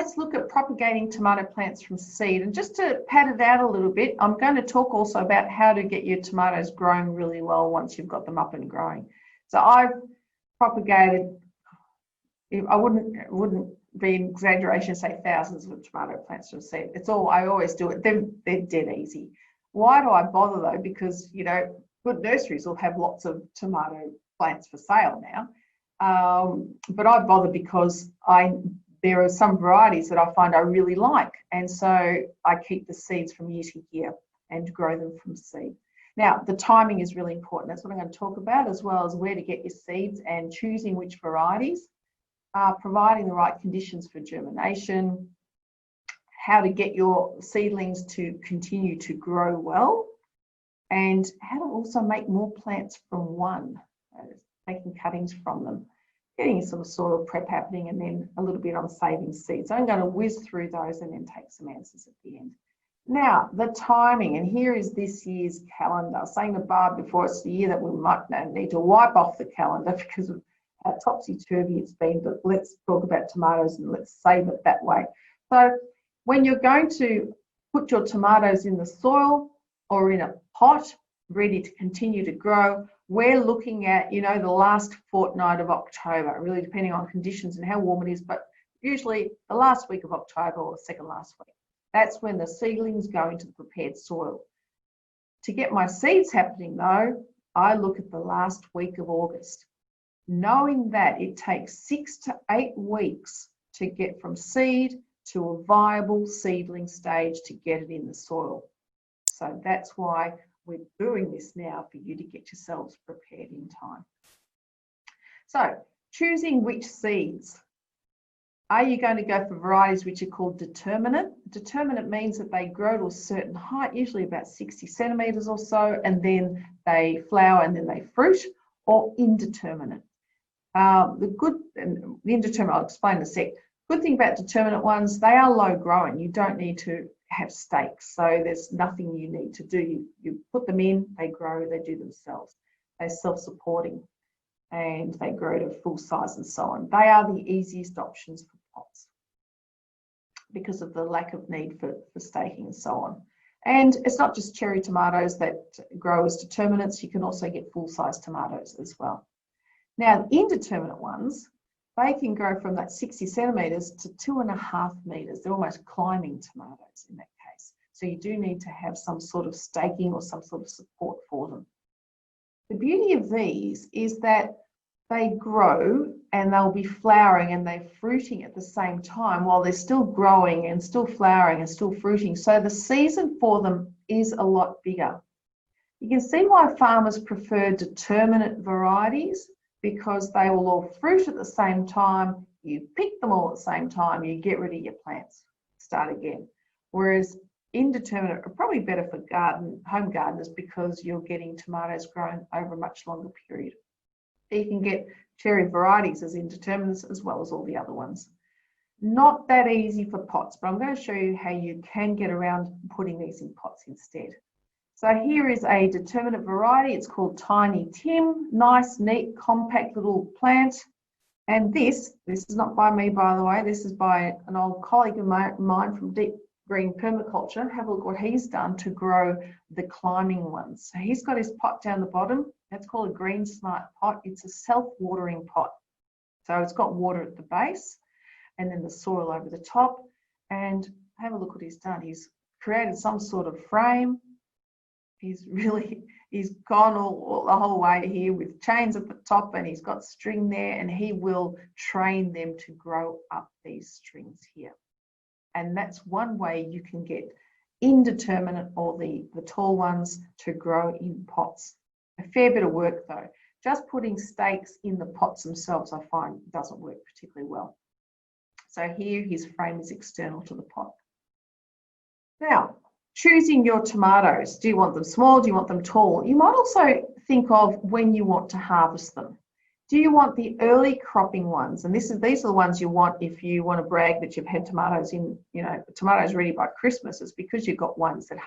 let's look at propagating tomato plants from seed. And just to pad it out a little bit, I'm going to talk also about how to get your tomatoes growing really well once you've got them up and growing. So I've propagated, I wouldn't be an exaggeration to say thousands of tomato plants from seed. It's all, I always do it. They're dead easy. Why do I bother though? Because, you know, good nurseries will have lots of tomato plants for sale now. But I bother because there are some varieties that I find I really like. And so I keep the seeds from year to year and grow them from seed. Now, the timing is really important. That's what I'm going to talk about, as well as where to get your seeds and choosing which varieties, providing the right conditions for germination, how to get your seedlings to continue to grow well, and how to also make more plants from one, taking cuttings from them, getting some soil prep happening, and then a little bit on saving seeds. So I'm going to whiz through those and then take some answers at the end. Now, the timing, and here is this year's calendar. I was saying to Barb before, it's the year that we might need to wipe off the calendar because of how topsy-turvy it's been, but let's talk about tomatoes and let's save it that way. So when you're going to put your tomatoes in the soil or in a pot ready to continue to grow, we're looking at, you know, the last fortnight of October, really depending on conditions and how warm it is, but usually the last week of October or second last week. That's when the seedlings go into the prepared soil. To get my seeds happening though, I look at the last week of August, knowing that it takes 6 to 8 weeks to get from seed to a viable seedling stage to get it in the soil. So that's why we're doing this now, for you to get yourselves prepared in time. So choosing which seeds. Are you going to go for varieties which are called determinate? Determinate means that they grow to a certain height, usually about 60 centimetres or so, and then they flower and then they fruit, or indeterminate. The indeterminate, I'll explain in a sec. Good thing about determinate ones, they are low growing. You don't need to have stakes, so there's nothing you need to do. You put them in, they grow, they do themselves. They're self-supporting and they grow to full size and so on. They are the easiest options for pots because of the lack of need for staking and so on. And it's not just cherry tomatoes that grow as determinates, you can also get full-size tomatoes as well. Now, indeterminate ones, they can grow from that 60 centimetres to 2.5 metres. They're almost climbing tomatoes in that case. So you do need to have some sort of staking or some sort of support for them. The beauty of these is that they grow and they'll be flowering and they're fruiting at the same time while they're still growing and still flowering and still fruiting. So the season for them is a lot bigger. You can see why farmers prefer determinate varieties, because they will all fruit at the same time, you pick them all at the same time, you get rid of your plants, start again. Whereas indeterminate are probably better for home gardeners because you're getting tomatoes grown over a much longer period. You can get cherry varieties as indeterminates as well as all the other ones. Not that easy for pots, but I'm going to show you how you can get around putting these in pots instead. So here is a determinate variety. It's called Tiny Tim. Nice, neat, compact little plant. And this is not by me, by the way. This is by an old colleague of mine from Deep Green Permaculture. Have a look what he's done to grow the climbing ones. So he's got his pot down the bottom. That's called a Green Smart pot. It's a self-watering pot. So it's got water at the base and then the soil over the top. And have a look what he's done. He's created some sort of frame. He's gone all the whole way here with chains at the top, and he's got string there, and he will train them to grow up these strings here. And that's one way you can get indeterminate or the tall ones to grow in pots. A fair bit of work though. Just putting stakes in the pots themselves, I find, doesn't work particularly well. So here his frame is external to the pot. Now, choosing your tomatoes. Do you want them small? Do you want them tall? You might also think of when you want to harvest them. Do you want the early cropping ones? And these are the ones you want if you want to brag that you've had tomatoes in, tomatoes ready by Christmas. It's because you've got ones that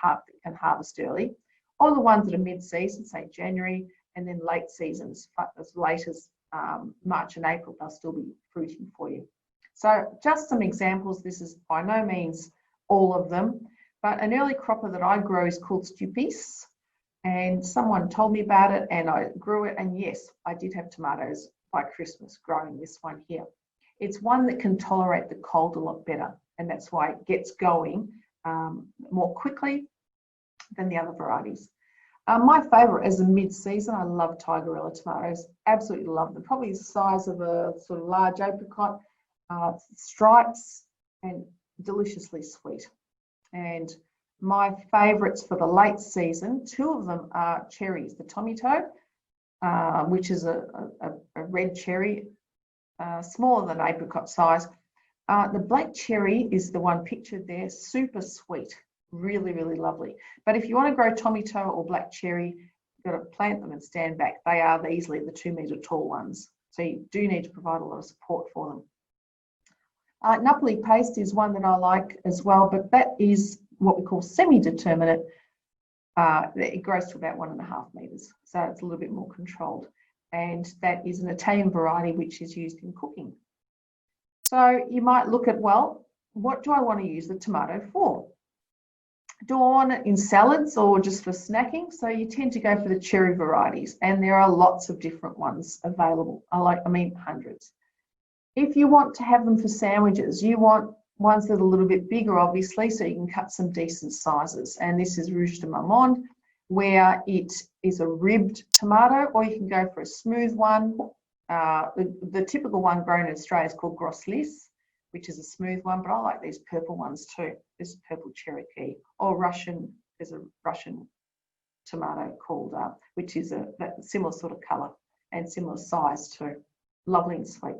can harvest early, or the ones that are mid-season, say January, and then late seasons, as late as March and April, they'll still be fruiting for you. So just some examples. This is by no means all of them, but an early cropper that I grow is called Stupis, and someone told me about it and I grew it, and yes, I did have tomatoes by Christmas growing this one here. It's one that can tolerate the cold a lot better, and that's why it gets going more quickly than the other varieties. My favourite is a mid-season. I love Tigerella tomatoes, absolutely love them. Probably the size of a sort of large apricot, stripes, and deliciously sweet. And my favourites for the late season, two of them are cherries. The tomato, which is a red cherry, smaller than apricot size. The black cherry is the one pictured there, super sweet, really, really lovely. But if you want to grow tomato or black cherry, you've got to plant them and stand back. They are easily the 2 metre tall ones. So you do need to provide a lot of support for them. Napoli paste is one that I like as well, but that is what we call semi-determinate. It grows to about 1.5 metres, so it's a little bit more controlled. And that is an Italian variety which is used in cooking. So you might look at, well, what do I want to use the tomato for? Do I want it in salads or just for snacking? So you tend to go for the cherry varieties, and there are lots of different ones available. I mean hundreds. If you want to have them for sandwiches, you want ones that are a little bit bigger, obviously, so you can cut some decent sizes. And this is Rouge de Marmande, where it is a ribbed tomato, or you can go for a smooth one. The typical one grown in Australia is called Gros Lis, which is a smooth one, but I like these purple ones too. This is purple Cherokee, or Russian. There's a Russian tomato called, which is that similar sort of colour and similar size too. Lovely and sweet.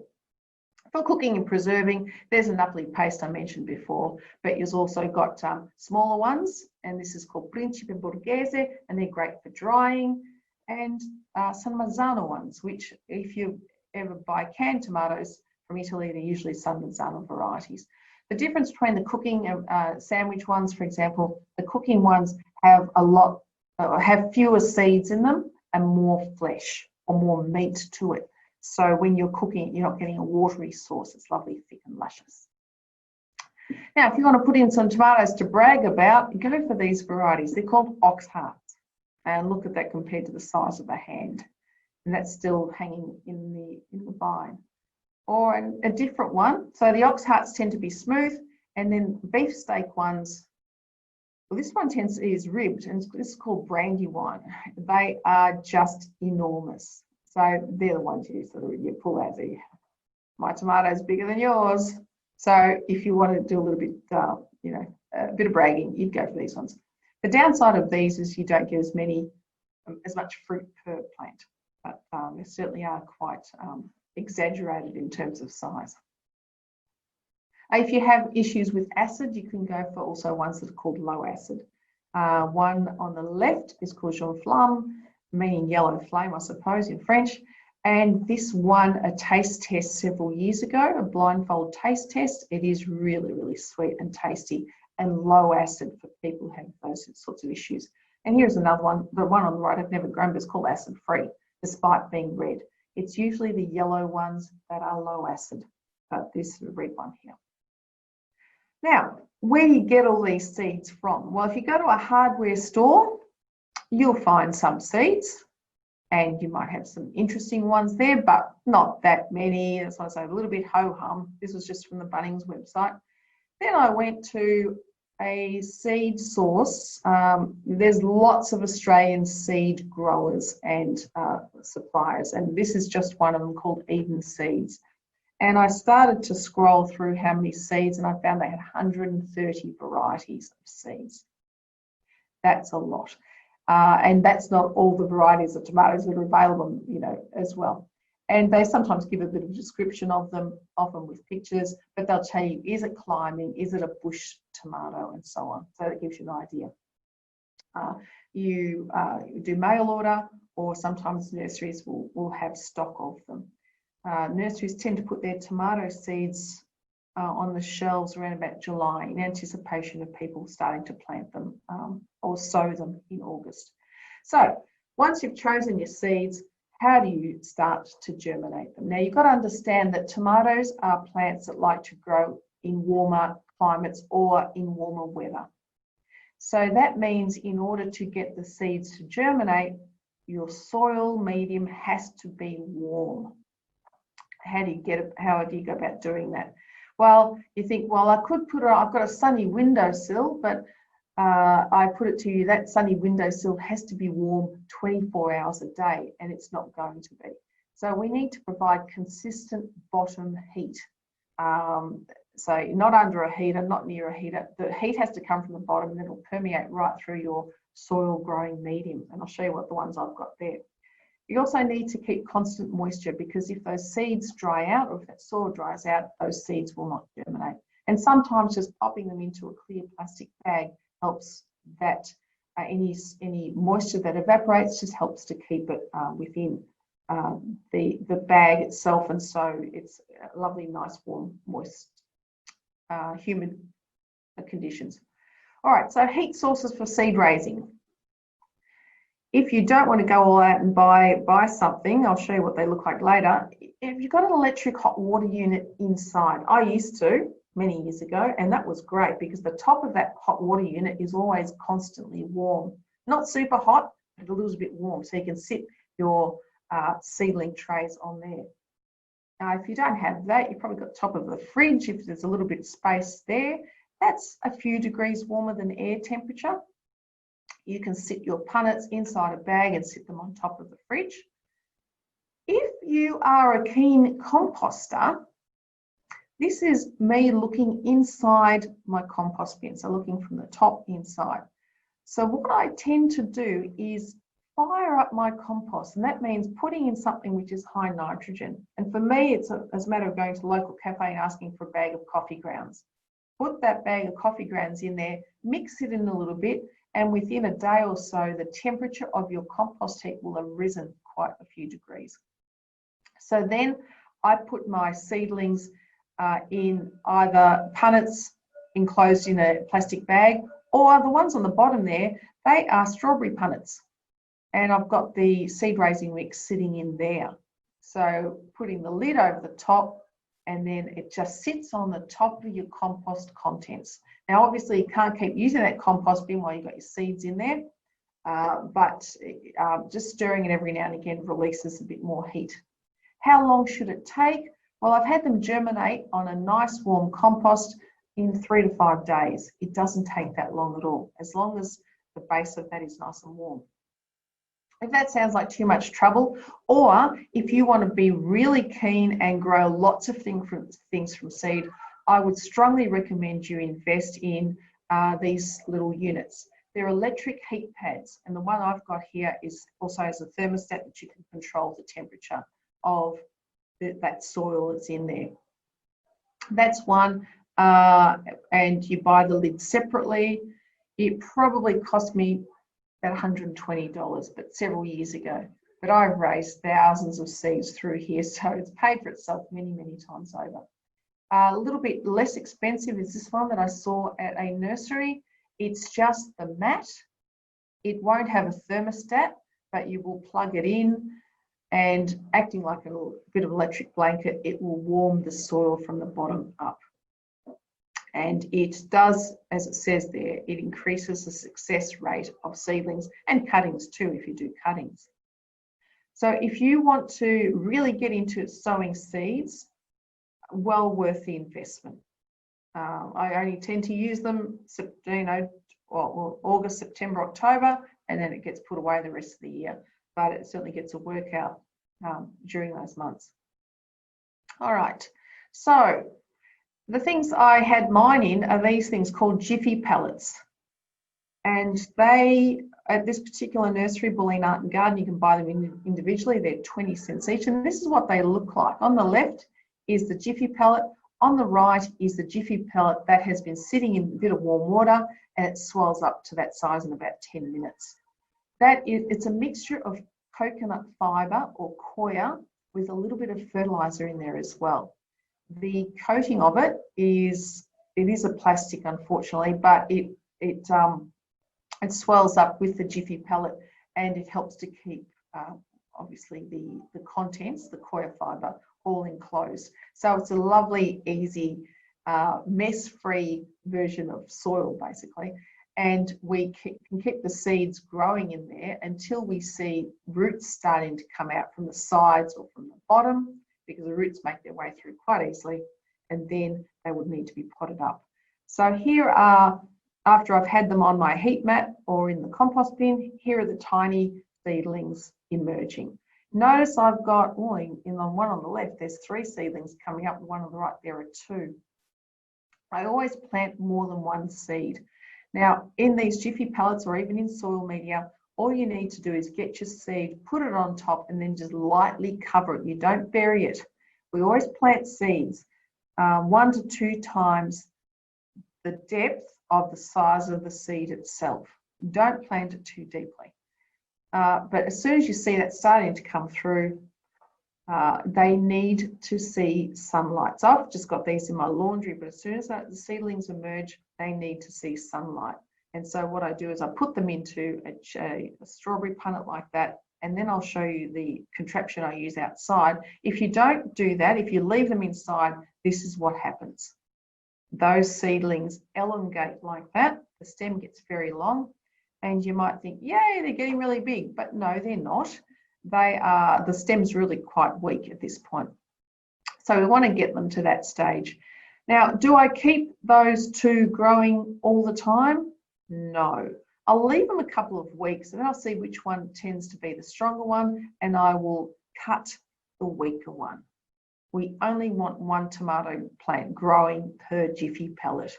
For cooking and preserving, there's a Napoli paste I mentioned before, but you've also got smaller ones, and this is called Principe Borghese, and they're great for drying, and San Marzano ones, which if you ever buy canned tomatoes from Italy, they're usually San Marzano varieties. The difference between the cooking and sandwich ones, for example, the cooking ones have have fewer seeds in them and more flesh or more meat to it. So when you're cooking, you're not getting a watery sauce. It's lovely, thick and luscious. Now, if you want to put in some tomatoes to brag about, go for these varieties. They're called ox hearts. And look at that compared to the size of a hand. And that's still hanging in the vine. Or a different one. So the ox hearts tend to be smooth, and then beefsteak ones, well, this one is ribbed, and this is called Brandywine. They are just enormous. So they're the ones you sort of pull out the, my tomato's bigger than yours. So if you want to do a little bit, a bit of bragging, you'd go for these ones. The downside of these is you don't get as much fruit per plant, but they certainly are quite exaggerated in terms of size. If you have issues with acid, you can go for also ones that are called low acid. One on the left is called jaune flamme, meaning yellow flame, I suppose, in French. And this won a taste test several years ago, a blindfold taste test. It is really, really sweet and tasty and low acid for people who have those sorts of issues. And here's another one, the one on the right I've never grown, but it's called acid free, despite being red. It's usually the yellow ones that are low acid, but this is the red one here. Now, where do you get all these seeds from? Well, if you go to a hardware store, you'll find some seeds, and you might have some interesting ones there, but not that many. That's why I say a little bit ho-hum. This was just from the Bunnings website. Then I went to a seed source. There's lots of Australian seed growers and suppliers, and this is just one of them called Eden Seeds. And I started to scroll through how many seeds, and I found they had 130 varieties of seeds. That's a lot. And that's not all the varieties of tomatoes that are available, as well. And they sometimes give a bit of a description of them, often with pictures, but they'll tell you, is it climbing, is it a bush tomato, and so on. So that gives you an idea. You do mail order, or sometimes nurseries will have stock of them. Nurseries tend to put their tomato seeds on the shelves around about July in anticipation of people starting to plant them or sow them in August. So once you've chosen your seeds, how do you start to germinate them? Now, you've got to understand that tomatoes are plants that like to grow in warmer climates or in warmer weather. So that means in order to get the seeds to germinate, your soil medium has to be warm. How do you go about doing that? Well, you think, well, I've got a sunny windowsill, but I put it to you, that sunny windowsill has to be warm 24 hours a day, and it's not going to be. So we need to provide consistent bottom heat. So not under a heater, not near a heater. The heat has to come from the bottom, and it'll permeate right through your soil growing medium. And I'll show you what the ones I've got there. You also need to keep constant moisture, because if those seeds dry out, or if that soil dries out, those seeds will not germinate. And sometimes just popping them into a clear plastic bag helps that any moisture that evaporates just helps to keep it within the bag itself, and so it's lovely, nice, warm, moist, humid conditions. All right, so heat sources for seed raising. If you don't want to go all out and buy something, I'll show you what they look like later. If you've got an electric hot water unit inside, I used to many years ago, and that was great because the top of that hot water unit is always constantly warm. Not super hot, but a little bit warm, so you can sit your seedling trays on there. Now, if you don't have that, you've probably got top of the fridge. If there's a little bit of space there, that's a few degrees warmer than air temperature. You can sit your punnets inside a bag and sit them on top of the fridge. If you are a keen composter, this is me looking inside my compost bin, so looking from the top inside. So what I tend to do is fire up my compost, and that means putting in something which is high nitrogen. And for me, it's a matter of going to the local cafe and asking for a bag of coffee grounds. Put that bag of coffee grounds in there, mix it in a little bit, and within a day or so, the temperature of your compost heap will have risen quite a few degrees. So then I put my seedlings in either punnets enclosed in a plastic bag, or the ones on the bottom there, they are strawberry punnets. And I've got the seed raising mix sitting in there. So putting the lid over the top, and then it just sits on the top of your compost contents. Now, obviously, you can't keep using that compost bin while you've got your seeds in there, but just stirring it every now and again releases a bit more heat. How long should it take? Well, I've had them germinate on a nice warm compost in 3 to 5 days. It doesn't take that long at all, as long as the base of that is nice and warm. If that sounds like too much trouble, or if you want to be really keen and grow lots of things from seed, I would strongly recommend you invest in these little units. They're electric heat pads, and the one I've got here is also has a thermostat that you can control the temperature of that soil that's in there. That's one, and you buy the lid separately. It probably cost me about $120, but several years ago. But I've raised thousands of seeds through here, so it's paid for itself many, many times over. A little bit less expensive is this one that I saw at a nursery. It's just the mat. It won't have a thermostat, but you will plug it in, and acting like a little bit of electric blanket, it will warm the soil from the bottom up. And it does, as it says there, it increases the success rate of seedlings and cuttings too, if you do cuttings. So if you want to really get into sowing seeds, well worth the investment. I only tend to use them, August, September, October, and then it gets put away the rest of the year. But it certainly gets a workout during those months. All right, so the things I had mine in are these things called Jiffy pellets. And they, at this particular nursery, Bulleen Art and Garden, you can buy them individually. They're 20 cents each. And this is what they look like. On the left is the Jiffy pellet. On the right is the Jiffy pellet that has been sitting in a bit of warm water, and it swells up to that size in about 10 minutes. It's a mixture of coconut fibre or coir with a little bit of fertiliser in there as well. The coating of it is a plastic, unfortunately, but it swells up with the Jiffy pellet, and it helps to keep obviously the contents, the coir fibre, all enclosed. So it's a lovely, easy, mess-free version of soil, basically. And we can keep the seeds growing in there until we see roots starting to come out from the sides or from the bottom, because the roots make their way through quite easily, and then they would need to be potted up. So here are, after I've had them on my heat mat or in the compost bin, here are the tiny seedlings emerging. Notice I've got, in the one on the left, there's 3 seedlings coming up, the one on the right, there are 2. I always plant more than 1 seed. Now, in these Jiffy pellets or even in soil media, all you need to do is get your seed, put it on top, and then just lightly cover it. You don't bury it. We always plant seeds 1 to 2 times the depth of the size of the seed itself. Don't plant it too deeply. But as soon as you see that starting to come through, they need to see sunlight. So I've just got these in my laundry, but as soon as the seedlings emerge, they need to see sunlight. And so what I do is I put them into a strawberry punnet like that, and then I'll show you the contraption I use outside. If you don't do that, if you leave them inside, this is what happens. Those seedlings elongate like that. The stem gets very long, and you might think, yay, they're getting really big, but no, they're not. The stem's really quite weak at this point. So we want to get them to that stage. Now, do I keep those 2 growing all the time? No. I'll leave them a couple of weeks and I'll see which one tends to be the stronger one, and I will cut the weaker one. We only want 1 tomato plant growing per Jiffy pellet.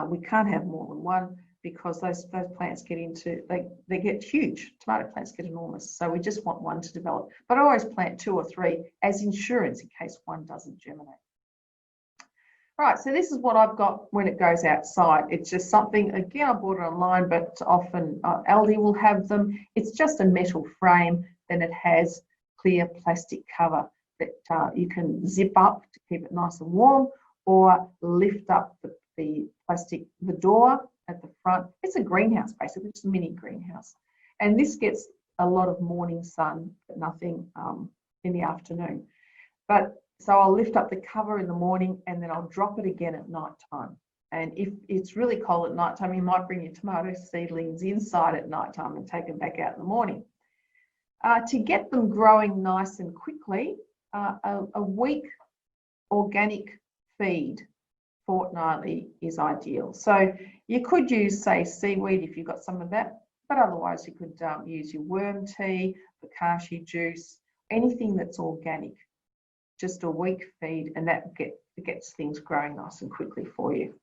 We can't have more than 1, because those plants get they get huge. Tomato plants get enormous. So we just want 1 to develop. But I always plant 2 or 3 as insurance in case 1 doesn't germinate. Right, so this is what I've got when it goes outside. It's just something, again, I bought it online, but often Aldi will have them. It's just a metal frame, then it has clear plastic cover that you can zip up to keep it nice and warm, or lift up the plastic, the door at the front. It's a greenhouse, basically, just a mini greenhouse. And this gets a lot of morning sun, but nothing in the afternoon. So I'll lift up the cover in the morning, and then I'll drop it again at night time. And if it's really cold at night time, you might bring your tomato seedlings inside at night time and take them back out in the morning. To get them growing nice and quickly, a week organic feed fortnightly is ideal. So you could use, say, seaweed if you've got some of that, but otherwise you could use your worm tea, bokashi juice, anything that's organic. Just a week feed, and that gets things growing nice and quickly for you.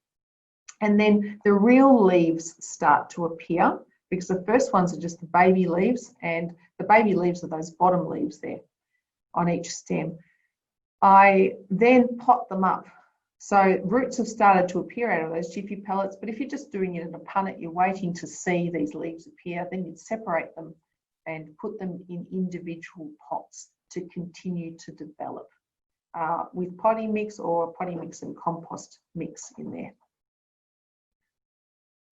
And then the real leaves start to appear, because the first ones are just the baby leaves, and the baby leaves are those bottom leaves there on each stem. I then pot them up. So roots have started to appear out of those Jiffy pellets, but if you're just doing it in a punnet, you're waiting to see these leaves appear, then you'd separate them and put them in individual pots to continue to develop with potty mix or potty mix and compost mix in there.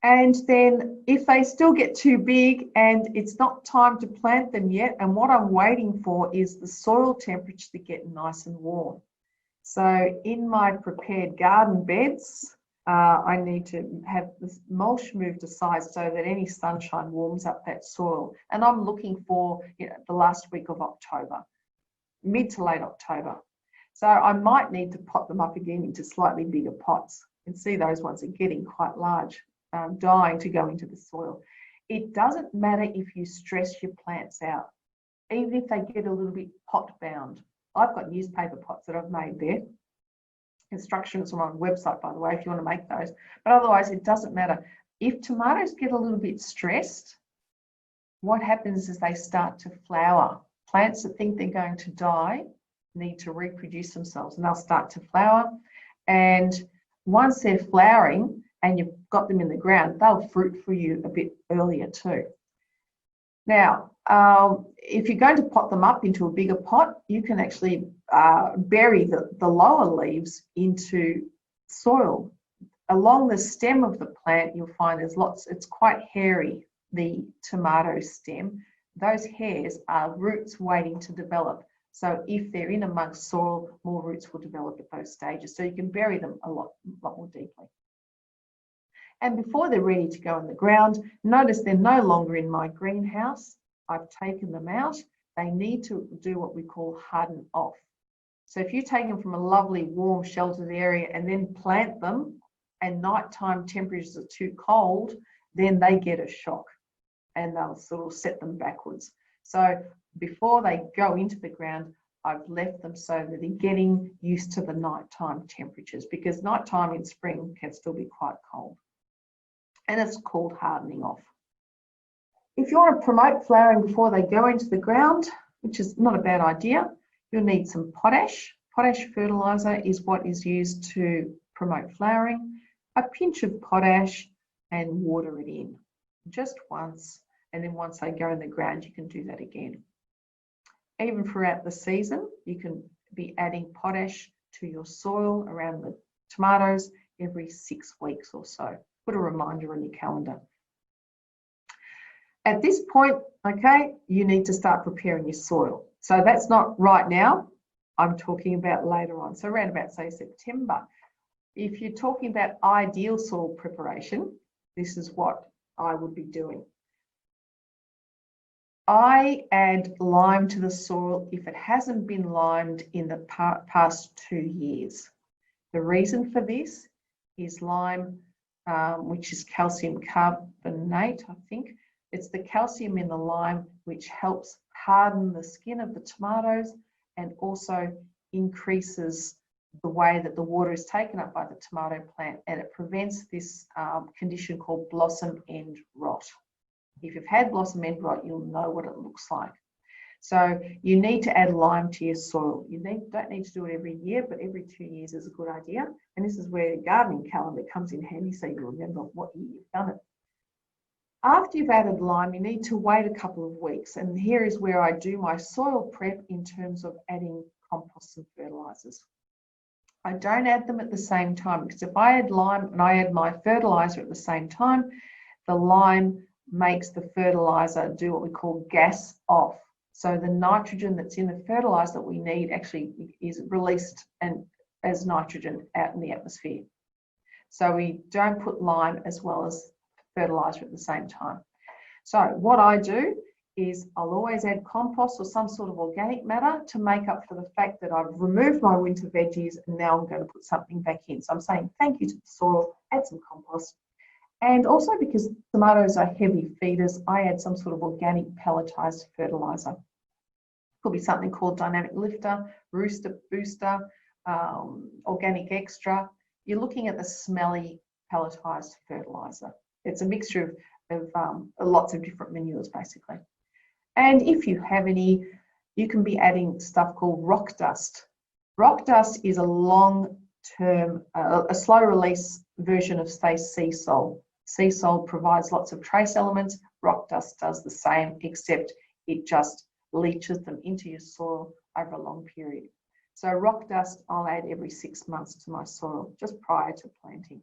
And then if they still get too big and it's not time to plant them yet, and what I'm waiting for is the soil temperature to get nice and warm. So in my prepared garden beds, I need to have this mulch moved aside so that any sunshine warms up that soil. And I'm looking for the last week of October, mid to late October. So I might need to pot them up again into slightly bigger pots. You can see those ones are getting quite large, dying to go into the soil. It doesn't matter if you stress your plants out, even if they get a little bit pot bound. I've got newspaper pots that I've made there. Instructions are on the website, by the way, if you want to make those. But otherwise, it doesn't matter. If tomatoes get a little bit stressed, what happens is they start to flower. Plants that think they're going to die need to reproduce themselves, and they'll start to flower. And once they're flowering and you've got them in the ground, they'll fruit for you a bit earlier too. Now, if you're going to pot them up into a bigger pot, you can actually bury the lower leaves into soil. Along the stem of the plant, you'll find there's lots, it's quite hairy, the tomato stem. those hairs are roots waiting to develop. So if they're in amongst soil, more roots will develop at those stages. So you can bury them a lot more deeply. And before they're ready to go in the ground, notice they're no longer in my greenhouse. I've taken them out. They need to do what we call harden off. So if you take them from a lovely, warm, sheltered area and then plant them and nighttime temperatures are too cold, then they get a shock and they'll sort of set them backwards. So before they go into the ground, I've left them so that they're getting used to the nighttime temperatures, because nighttime in spring can still be quite cold. And it's called hardening off. If you want to promote flowering before they go into the ground, which is not a bad idea, you'll need some potash. Potash fertiliser is what is used to promote flowering. A pinch of potash and water it in just once, and then once they go in the ground you can do that again. Even throughout the season you can be adding potash to your soil around the tomatoes every 6 weeks or so. Put a reminder on your calendar. At this point, okay, you need to start preparing your soil. So that's not right now, I'm talking about later on. So around about, say, September. If you're talking about ideal soil preparation, this is what I would be doing. I add lime to the soil if it hasn't been limed in the past 2 years. The reason for this is lime, which is calcium carbonate, I think. It's the calcium in the lime which helps harden the skin of the tomatoes and also increases the way that the water is taken up by the tomato plant, and it prevents this condition called blossom end rot. If you've had blossom end rot, you'll know what it looks like. So you need to add lime to your soil. You don't need to do it every year, but every 2 years is a good idea. And this is where the gardening calendar comes in handy, so you remember what year you've done it. After you've added lime, you need to wait a couple of weeks. And here is where I do my soil prep in terms of adding compost and fertilisers. I don't add them at the same time, because if I add lime and I add my fertiliser at the same time, the lime makes the fertiliser do what we call gas off. So the nitrogen that's in the fertiliser that we need actually is released and as nitrogen out in the atmosphere. So we don't put lime as well as fertiliser at the same time. So what I do is I'll always add compost or some sort of organic matter to make up for the fact that I've removed my winter veggies and now I'm going to put something back in. So I'm saying thank you to the soil, add some compost. And also because tomatoes are heavy feeders, I add some sort of organic pelletized fertiliser. Could be something called dynamic lifter, rooster booster, organic extra. You're looking at the smelly pelletized fertiliser. It's a mixture of lots of different manures basically. And if you have any, you can be adding stuff called rock dust. Rock dust is a long-term, a slow release version of, say, sea salt. Sea salt provides lots of trace elements. Rock dust does the same, except it just leaches them into your soil over a long period. So rock dust I'll add every 6 months to my soil, just prior to planting.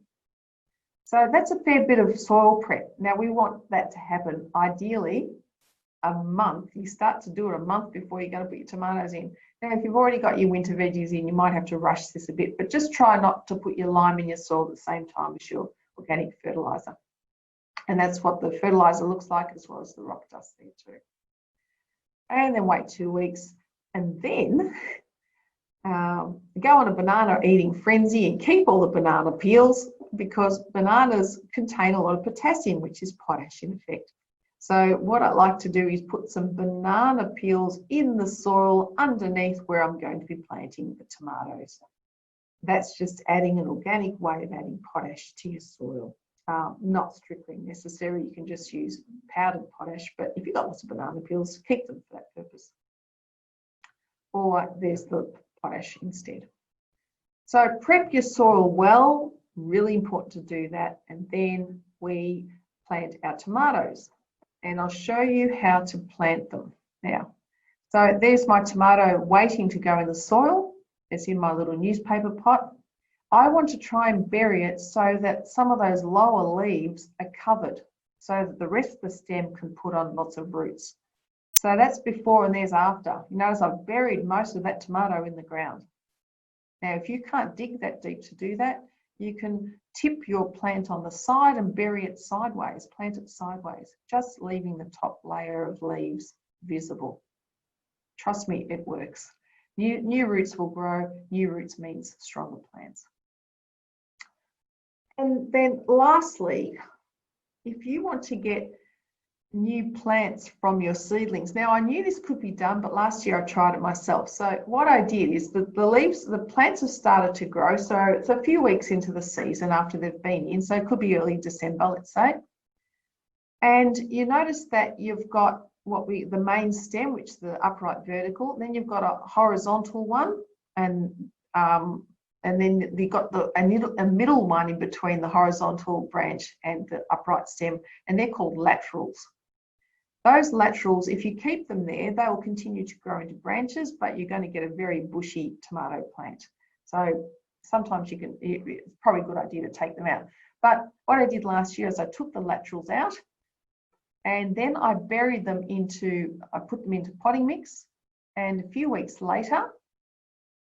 So that's a fair bit of soil prep. Now we want that to happen ideally a month. You start to do it a month before you're going to put your tomatoes in. Now if you've already got your winter veggies in, you might have to rush this a bit, but just try not to put your lime in your soil at the same time as your organic fertiliser. And that's what the fertiliser looks like, as well as the rock dust there too. And then wait 2 weeks and then go on a banana eating frenzy and keep all the banana peels, because bananas contain a lot of potassium, which is potash in effect. So what I like to do is put some banana peels in the soil underneath where I'm going to be planting the tomatoes. That's just adding an organic way of adding potash to your soil. Not strictly necessary, you can just use powdered potash, but if you've got lots of banana peels, keep them for that purpose. Or there's the potash instead. So prep your soil well, really important to do that, and then we plant our tomatoes. And I'll show you how to plant them now. So there's my tomato waiting to go in the soil. It's in my little newspaper pot. I want to try and bury it so that some of those lower leaves are covered, so that the rest of the stem can put on lots of roots. So that's before and there's after. You notice I've buried most of that tomato in the ground. Now, if you can't dig that deep to do that, you can tip your plant on the side and bury it sideways, plant it sideways, just leaving the top layer of leaves visible. Trust me, it works. New roots will grow. New roots means stronger plants. And then lastly, if you want to get new plants from your seedlings. Now, I knew this could be done, but last year I tried it myself. So what I did is the plants have started to grow. So it's a few weeks into the season after they've been in. So it could be early December, let's say. And you notice that you've got the main stem, which is the upright vertical. Then you've got a horizontal one, and then you've got a middle one in between the horizontal branch and the upright stem, and they're called laterals. Those laterals, if you keep them there, they will continue to grow into branches, but you're going to get a very bushy tomato plant. So sometimes it's probably a good idea to take them out. But what I did last year is I took the laterals out, and then I buried them I put them into potting mix, and a few weeks later,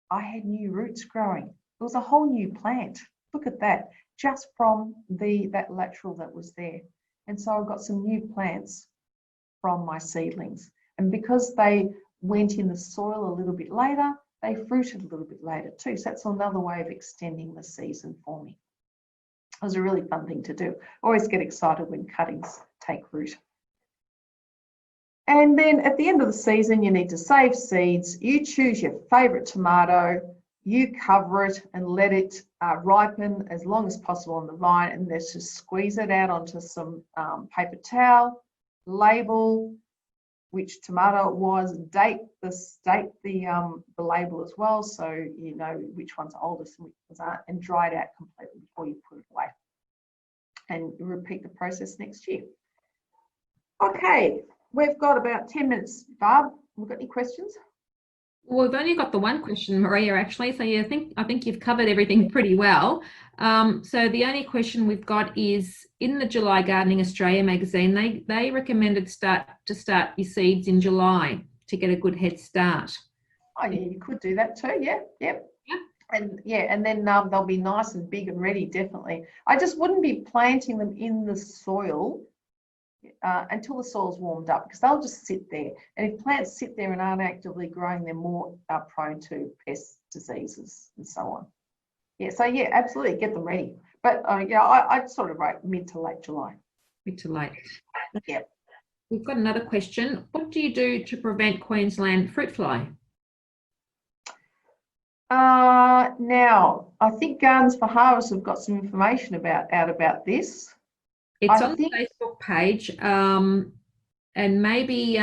I had new roots growing. It was a whole new plant. Look at that, just from that lateral that was there. And so I've got some new plants from my seedlings. And because they went in the soil a little bit later, they fruited a little bit later too. So that's another way of extending the season for me. It was a really fun thing to do. I always get excited when cuttings take root. And then at the end of the season, you need to save seeds. You choose your favourite tomato, you cover it and let it ripen as long as possible on the vine, and let's just squeeze it out onto some paper towel, label which tomato it was, date the label as well, so you know which one's oldest and which ones aren't, and dry it out completely before you put it away. And repeat the process next year. Okay, we've got about 10 minutes, Barb. We've got any questions? Well, we've only got the one question, Maria, actually. So yeah, I think you've covered everything pretty well. So the only question we've got is, in the July Gardening Australia magazine, they recommended to start your seeds in July to get a good head start. Oh yeah, you could do that too. Yeah, yep. Yeah. And then they'll be nice and big and ready. Definitely. I just wouldn't be planting them in the soil until the soil's warmed up, because they'll just sit there. And if plants sit there and aren't actively growing, they're more prone to pest diseases and so on. Yeah, so yeah, absolutely, get them ready. But yeah, I'd sort of write mid to late July. Mid to late. Yeah. We've got another question. What do you do to prevent Queensland fruit fly? Now, I think Gardens for Harvest have got some information out about this. It's on the Facebook page, and maybe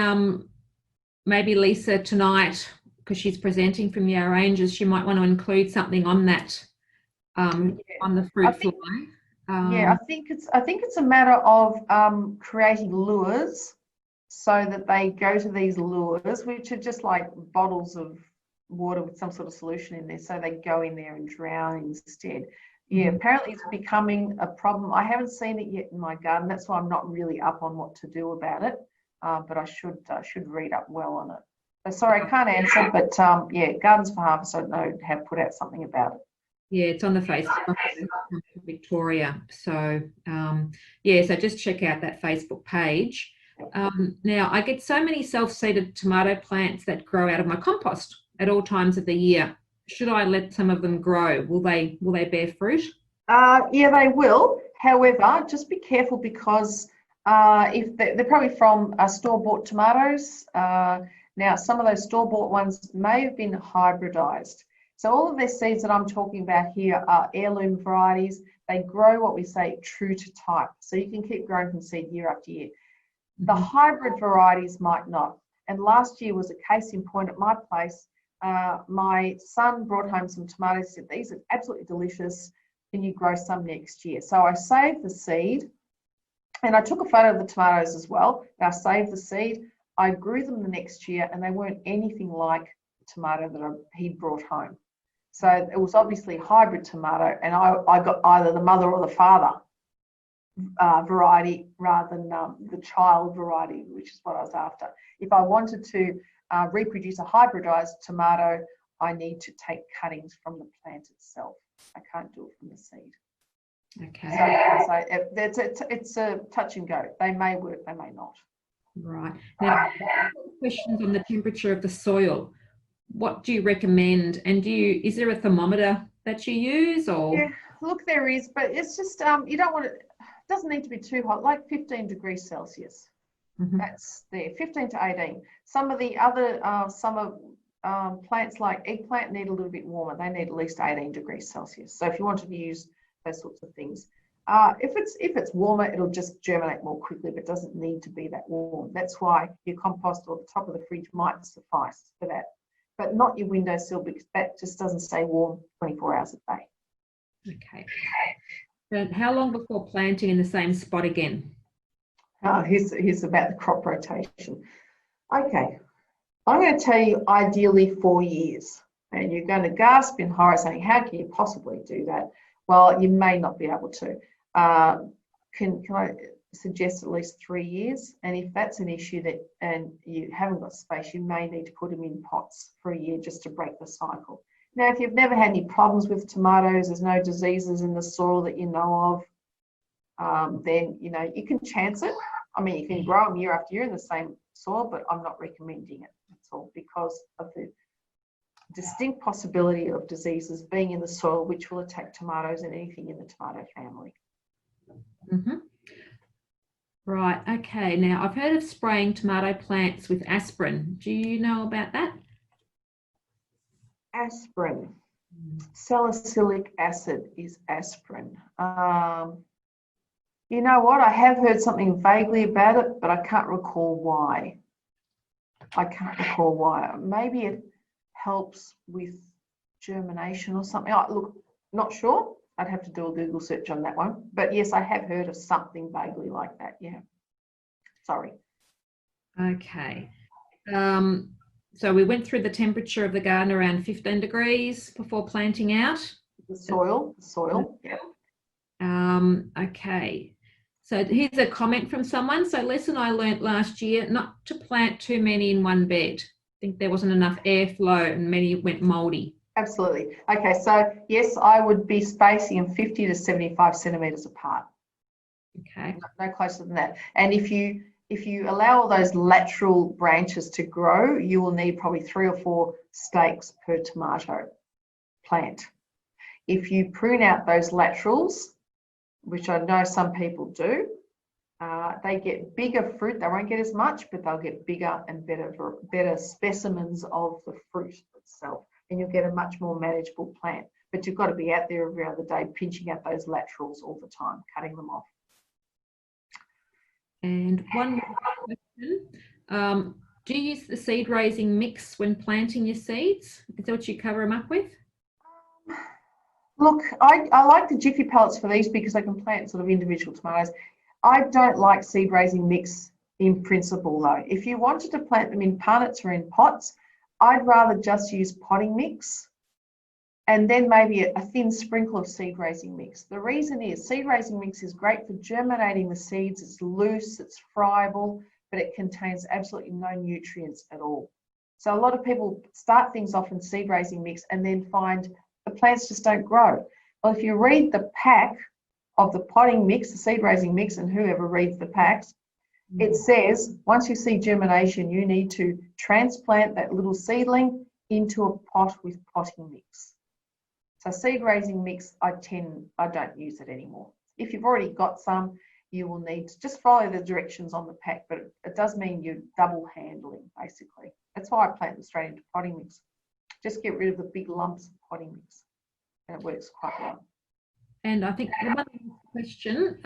Lisa tonight, because she's presenting from the Ranges, she might want to include something on that, on the fruit fly. Yeah, I think it's a matter of creating lures, so that they go to these lures, which are just like bottles of water with some sort of solution in there, so they go in there and drown instead. Yeah, apparently it's becoming a problem. I haven't seen it yet in my garden. That's why I'm not really up on what to do about it. But I should read up well on it. So sorry, I can't answer. But yeah, Gardens for Harvest, I don't know, have put out something about it. Yeah, it's on the Facebook Victoria. So yeah, so just check out that Facebook page. Now I get so many self-seeded tomato plants that grow out of my compost at all times of the year. Should I let some of them grow? Will they bear fruit? Yeah, they will. However, just be careful, because if they're probably from store-bought tomatoes. Now, some of those store-bought ones may have been hybridized. So all of their seeds that I'm talking about here are heirloom varieties. They grow what we say true to type. So you can keep growing from seed year after year. The hybrid varieties might not. And last year was a case in point at my place. My son brought home some tomatoes, said, these are absolutely delicious. Can you grow some next year? So I saved the seed, and I took a photo of the tomatoes as well. I saved the seed. I grew them the next year, and they weren't anything like the tomato that he brought home. So it was obviously hybrid tomato, and I got either the mother or the father. variety rather than the child variety, which is what I was after. If I wanted to reproduce a hybridized tomato, I need to take cuttings from the plant itself. I can't do it from the seed. Okay. So it's a touch and go. They may work, they may not. Right. Now, questions on the temperature of the soil. What do you recommend? And is there a thermometer that you use, or? Yeah, look, there is, but it's just you don't want it. It doesn't need to be too hot, like 15 degrees Celsius. Mm-hmm. That's there, 15 to 18. Some of the other plants like eggplant need a little bit warmer. They need at least 18 degrees Celsius. So if you wanted to use those sorts of things, if it's warmer, it'll just germinate more quickly, but it doesn't need to be that warm. That's why your compost or the top of the fridge might suffice for that, but not your windowsill, because that just doesn't stay warm 24 hours a day. Okay. And how long before planting in the same spot again? Here's about the crop rotation. Okay, I'm going to tell you ideally 4 years, and you're going to gasp in horror saying, how can you possibly do that? Well, you may not be able to. Can I suggest at least 3 years? And if that's an issue and you haven't got space, you may need to put them in pots for a year just to break the cycle. Now, if you've never had any problems with tomatoes, there's no diseases in the soil that you know of, then you can chance it. I mean, you can grow them year after year in the same soil, but I'm not recommending it. That's all, because of the distinct possibility of diseases being in the soil, which will attack tomatoes and anything in the tomato family. Mm-hmm. Right. Okay. Now, I've heard of spraying tomato plants with aspirin. Do you know about that? Aspirin. Salicylic acid is aspirin. You know what? I have heard something vaguely about it, but I can't recall why. Maybe it helps with germination or something. Look, not sure. I'd have to do a Google search on that one. But yes, I have heard of something vaguely like that. Yeah. Sorry. Okay. So we went through the temperature of the garden around 15 degrees before planting out. The soil. Yeah. Okay. So here's a comment from someone. So lesson I learnt last year, not to plant too many in one bed. I think there wasn't enough airflow and many went mouldy. Absolutely. Okay, so yes, I would be spacing them 50 to 75 centimetres apart. Okay. No closer than that. And if you allow all those lateral branches to grow, you will need probably 3 or 4 stakes per tomato plant. If you prune out those laterals, which I know some people do, they get bigger fruit. They won't get as much, but they'll get bigger and better specimens of the fruit itself, and you'll get a much more manageable plant. But you've got to be out there every other day pinching out those laterals all the time, cutting them off. And one more question. Do you use the seed raising mix when planting your seeds? Is that what you cover them up with? Look, I like the Jiffy pellets for these because I can plant sort of individual tomatoes. I don't like seed raising mix in principle though. If you wanted to plant them in punnets or in pots, I'd rather just use potting mix and then maybe a thin sprinkle of seed raising mix. The reason is seed raising mix is great for germinating the seeds. It's loose, it's friable, but it contains absolutely no nutrients at all. So a lot of people start things off in seed raising mix and then find the plants just don't grow. Well, if you read the pack of the potting mix, the seed raising mix, and whoever reads the packs, it says once you see germination, you need to transplant that little seedling into a pot with potting mix. So seed raising mix, I don't use it anymore. If you've already got some, you will need to just follow the directions on the pack, but it does mean you're double handling basically. That's why I plant them straight into potting mix. Just get rid of the big lumps of potting mix, and it works quite well. And I think one question,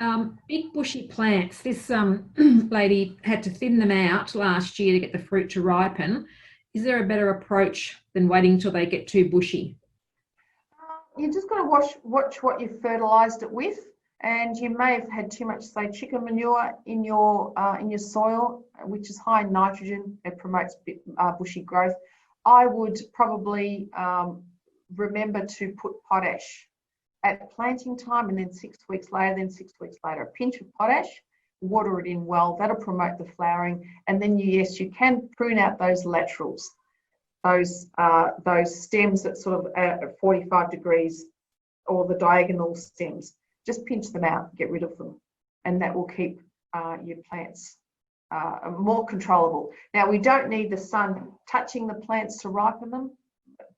big bushy plants. This lady had to thin them out last year to get the fruit to ripen. Is there a better approach than waiting until they get too bushy? You just got to watch what you've fertilised it with, and you may have had too much, say, chicken manure in your soil, which is high in nitrogen. It promotes bushy growth. I would probably remember to put potash at planting time, and then 6 weeks later, a pinch of potash, water it in well. That'll promote the flowering. And then yes, you can prune out those laterals, those stems that sort of at 45 degrees, or the diagonal stems. Just pinch them out, get rid of them, and that will keep your plants more controllable. Now, we don't need the sun touching the plants to ripen them,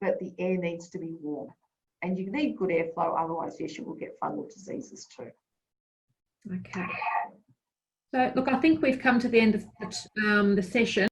but the air needs to be warm. And you need good airflow, otherwise, yes, you will get fungal diseases too. Okay. So, look, I think we've come to the end of the session.